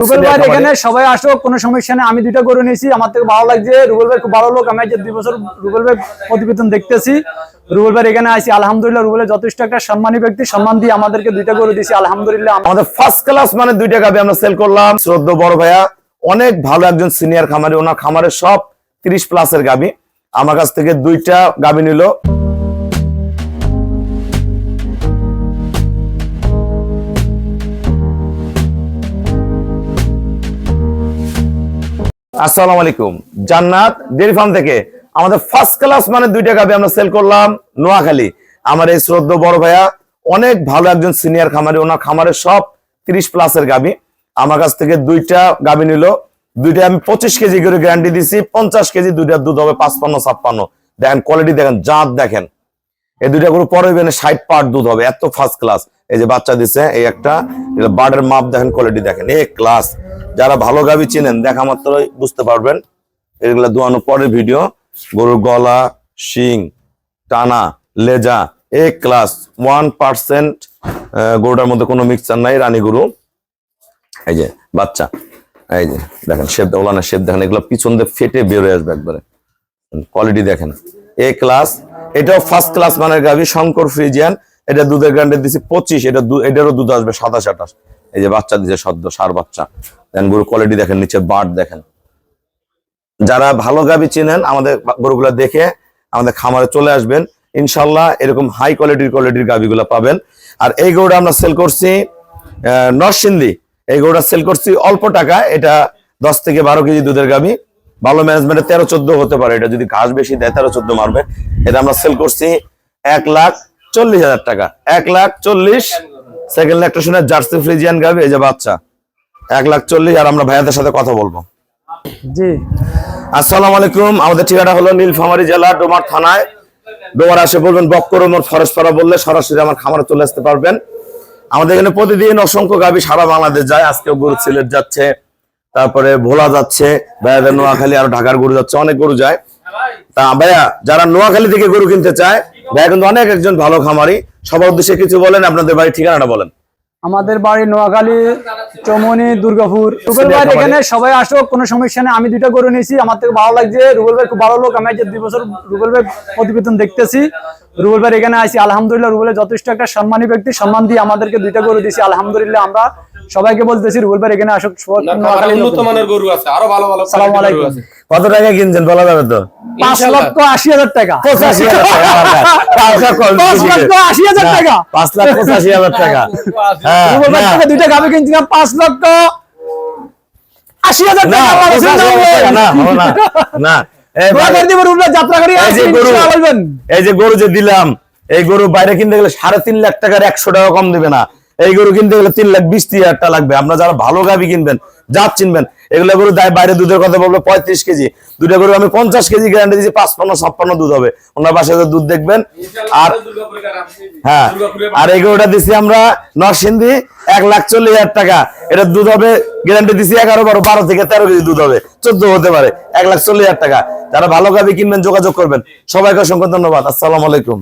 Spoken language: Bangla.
রুবেল ভাই এখানে সবাই আসো, কোনো সমস্যা নেই। আমি দুইটা গরু নিয়েছি, আমার থেকে ভালো লাগছে। রুবেল ভাই খুব ভালো লোক, আমি আজ 2 বছর রুবেল ভাই প্রতিবেদন দেখতেছি। রুবেল ভাই এখানে আইছি, আলহামদুলিল্লাহ। রুবেলের যথেষ্ট একটা সম্মানী ব্যক্তি, সম্মান দিয়ে আমাদেরকে দুইটা গরু দিয়েছি, আলহামদুলিল্লাহ। আমাদের ফার্স্ট ক্লাস মানে 2টা গাভী আমরা সেল করলাম। শ্রদ্ধেয় বড় ভাইয়া অনেক ভালো একজন সিনিয়র খামারি, ওনার খামারের সব 30+ এর গাভী আমার কাছ থেকে 2টা গাভী নিল। আসসালামু আলাইকুম, জান্নাত ডেইরি ফার্ম থেকে আমাদের ফার্স্ট ক্লাস মানে 2টা গাভী আমরা সেল করলাম নোয়াখালী। আমার এই শ্রদ্ধেয় বড় ভাইয়া অনেক ভালো একজন সিনিয়র খামারি, ওনার খামারের সব 30+ এর গাভী আমার কাছ থেকে 2টা গাভী নিল। 2টা আমি 25 কেজি করে গ্যারান্টি দিছি, 50 কেজি 2টার দুধ হবে 55-56। দেখেন কোয়ালিটি, দেখেন জাত, দেখেন এই 2টা গরু পরে 60 পার দুধ হবে, এত ফার্স্ট ক্লাস। এই যে বাচ্চা দিছে, এই একটা বার্ডের মাপ দেখেন, কোয়ালিটি দেখেন, এই ক্লাস। যারা ভালো গাভী চিনেন দেখা মাত্রই বুঝতে পারবেন। এগুলা দুয়ানো পরের ভিডিও। গরুর গলা, শিং, টানা, লেজা এ ক্লাস 1%। গরুটার মধ্যে কোনো মিক্সচার নাই, রানী গরু। এই যে বাচ্চা, এই যে দেখেন শেপ, ওলানের শেপ দেখেন, এগুলো পিছন দিয়ে ফেটে বের হয়ে আসবে একবারে। কোয়ালিটি দেখেন এ ক্লাস। এটাও ফার্স্ট ক্লাস মানের গাভী, শঙ্কর ফ্রিজিয়ান। এটা দুধের গ্যারান্টি দিছি 25, এটারও দুধ আসবে 27-28। এই যে বাচ্চা দিছে সদ্য সার বাচ্চা। দেখেন গরুর কোয়ালিটি দেখেন, নিচের বাট দেখেন। যারা ভালো গাভী চিনেন আমাদের গরুগুলা দেখে আমাদের খামারে চলে আসবেন, ইনশাল্লাহ এরকম হাই কোয়ালিটির গাভীগুলা পাবেন। আর এই গরুটা আমরা সেল করছি নরসিংদী। এই গরুটা সেল করছি অল্প টাকা, এটা 10 থেকে 12 কেজি দুধের গাভী, ভালো ম্যানেজমেন্টে 13-14 হতে পারে। এটা যদি ঘাস বেশি দেয় 13-14 মারবে। এটা আমরা সেল করছি 1,40,000 টাকা। 1,40,000। সেকেন্ড একটা শুনে জার্সি ফ্রিজিয়ান গাভী, এই যে বাচ্চা 1,40,000। আর আমরা ভাইয়াদের সাথে কথা বলবো। জি, আসসালামু আলাইকুম। আমাদের ঠিকানা হলো নীলফামারী জেলা ডোমার থানায়। ডোমার আসে বলবেন বক্করমোর ফরেস্টপাড়া বললে সরাসরি আমার খামারে চলে আসতে পারবেন। আমাদের এখানে প্রতিদিন অসংখ্য গাভী সারা বাংলাদেশ যায়। আজকে গরু সিলেট যাচ্ছে, তারপরে ভোলা যাচ্ছে, ভাইয়াদের নোয়াখালী, আর ঢাকার গরু যাচ্ছে, অনেক গরু যায়। তা ভাইয়া যারা নোয়াখালী থেকে গরু কিনতে চায়, ভাইয়া কিন্তু অনেক একজন ভালো খামারি। সবার উদ্দেশ্যে কিছু বলেন, আপনাদের বাড়ির ঠিকানাটা বলেন। আমাদের বাড়ি নোয়াখালী, চৌমনি, দুর্গাপুর। রুবেল ভাই এখানে সবাই আসো, কোনো সমস্যা নেই। আমি দুইটা গরু নিয়েছি, আমার থেকে ভালো লাগছে। রুবেল ভাই খুব ভালো লোক, আমি আজ 2 বছর রুবেল ভাই প্রতিবেদন দেখতেছি। রুবেল ভাই এখানে আইছি, আলহামদুলিল্লাহ। রুবেলের যথেষ্ট একটা সম্মানী ব্যক্তি, সম্মান দিয়ে আমাদেরকে 2টা গরু দিয়েছি, আলহামদুলিল্লাহ। আমরা সবাইকে বলতেছি রুবেল ভাই এখানে আসুক। উন্নত মানের গরু আছে, আরো ভালো ভালো। আসসালামু আলাইকুম। কত টাকা কিনছেন বলা যাবে তো? 5,80,000 টাকা। 85,000 টাকা। 5,85,000 টাকা। রুবেল ভাই থেকে 2টা গাভী কিনছিলাম 5,80,000 টাকা। না, এই যে গরু যে দিলাম, এই গরু বাইরে কিনতে গেলে 3.5 লাখ টাকার 100 টাকা কম দেবে না। এই গরু কিনতে গেলে 3,20,000 টাকা লাগবে। আপনারা যারা ভালো গাভী কিনবেন, জাত চিনবেন, এগুলো গরু বাইরে দুধের কথা বলবো 35 কেজি। 2টা গরু আমি 50 কেজি গ্যারান্টি দিচ্ছি, 55-56 দুধ হবে। ওনার বাসায় দুধ দেখবেন। আর হ্যাঁ, আর এই গরুটা দিচ্ছি আমরা নরসিংদী 1,40,000 টাকা। এটা দুধ হবে গ্যারান্টি দিচ্ছি 11-12 থেকে 13 কেজি দুধ হবে, 14 হতে পারে। 1,40,000 টাকা। যারা ভালো গাভী কিনবেন যোগাযোগ করবেন। সবাইকে অসংখ্য ধন্যবাদ। আসসালামু আলাইকুম।